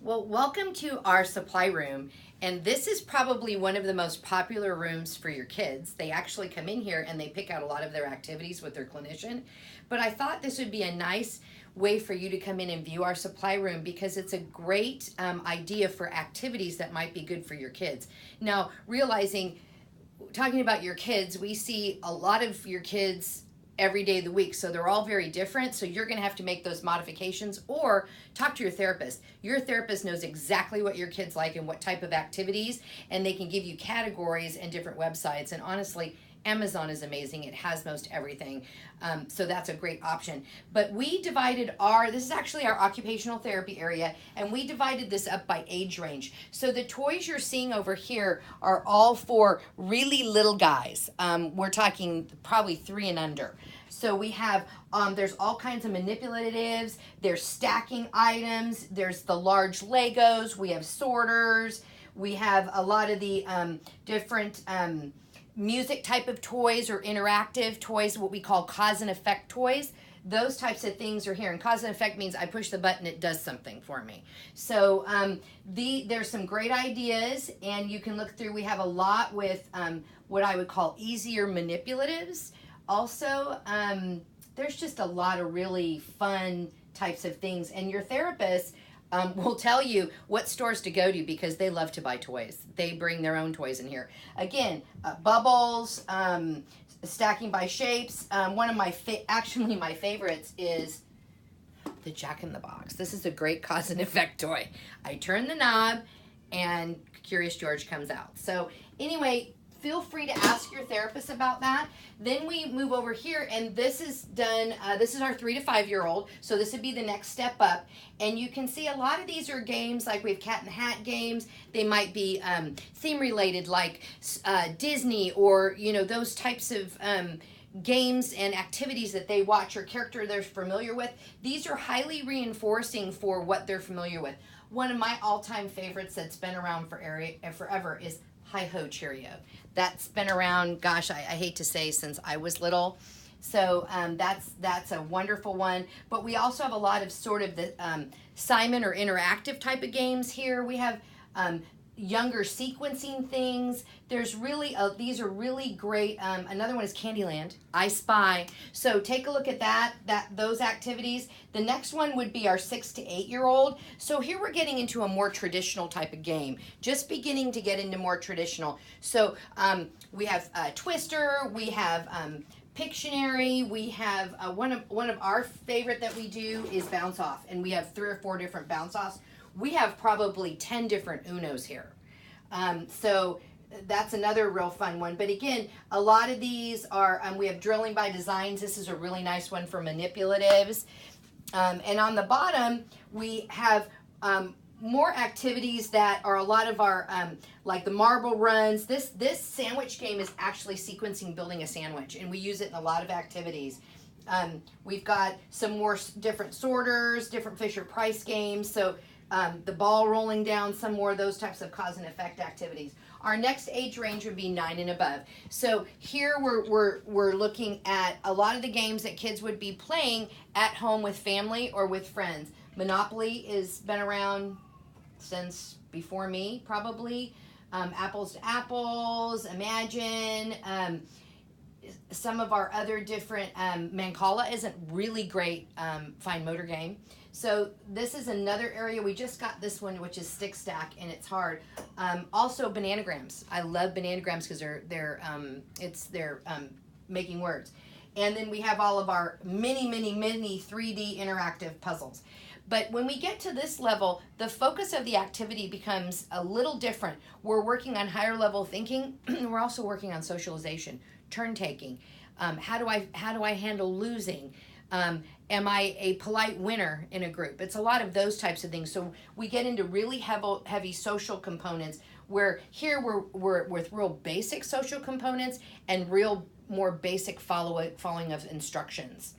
Well, welcome to our supply room. And this is probably one of the most popular rooms for your kids. They actually come in here and they pick out a lot of their activities with their clinician. But I thought this would be a nice way for you to come in and view our supply room because it's a great idea for activities that might be good for your kids. Now, talking about your kids, we see a lot of your kids every day of the week, so they're all very different. So you're going to have to make those modifications or talk to your therapist. Your therapist knows exactly what your kids like and what type of activities, and they can give you categories and different websites. And honestly, Amazon is amazing. It has most everything. So that's a great option. But we divided this is actually our occupational therapy area, and we divided this up by age range. So the toys you're seeing over here are all for really little guys. We're talking probably 3 and under. So we have, there's all kinds of manipulatives, there's stacking items, there's the large Legos, we have sorters, we have a lot of the different music type of toys or interactive toys, what we call cause and effect toys. Those types of things are here. And cause and effect means I push the button, it does something for me. So there's some great ideas, and you can look through. We have a lot with what I would call easier manipulatives. Also, there's just a lot of really fun types of things. And your therapist will tell you what stores to go to because they love to buy toys. They bring their own toys in here. Again, bubbles, stacking by shapes. One of my favorites is the Jack in the Box. This is a great cause and effect toy. I turn the knob and Curious George comes out. So anyway, feel free to ask your therapist about that. Then we move over here, and this is done, this is our 3 to 5 year old, so this would be the next step up. And you can see a lot of these are games, like we have cat and hat games. They might be theme related, like Disney, or those types of games and activities that they watch or character they're familiar with. These are highly reinforcing for what they're familiar with. One of my all-time favorites that's been around forever is Hi-Ho Cheerio. That's been around, gosh, I hate to say, since I was little. So that's a wonderful one. But we also have a lot of sort of the Simon or interactive type of games here. We have younger sequencing things. There's really, these are really great. Another one is Candyland, I Spy. So take a look at those activities. The next one would be our 6 to 8 year old. So here we're getting into a more traditional type of game, just beginning to get into more traditional. So we have Twister, we have Pictionary, we have one of our favorite that we do is Bounce Off, and we have 3 or 4 different bounce offs. We have probably 10 different Unos here. So that's another real fun one. But again, a lot of these are, we have Drilling by Designs. This is a really nice one for manipulatives. And on the bottom, we have more activities that are a lot of our, like the marble runs. This sandwich game is actually sequencing building a sandwich, and we use it in a lot of activities. We've got some more different sorters, different Fisher-Price games. So the ball rolling down, some more of those types of cause and effect activities. Our next age range would be 9 and above. So here we're looking at a lot of the games that kids would be playing at home with family or with friends. Monopoly has been around since before me, probably. Apples to Apples, Imagine, some of our other different, Mancala is a really great fine motor game. So this is another area. We just got this one, which is Stick Stack, and it's hard. Also Bananagrams. I love Bananagrams because they're making words. And then we have all of our many 3D interactive puzzles. But when we get to this level, the focus of the activity becomes a little different. We're working on higher level thinking. We're also working on socialization, turn taking. How do I handle losing? Am I a polite winner in a group? It's a lot of those types of things. So we get into really heavy social components, where here we're with real basic social components and real more basic following of instructions.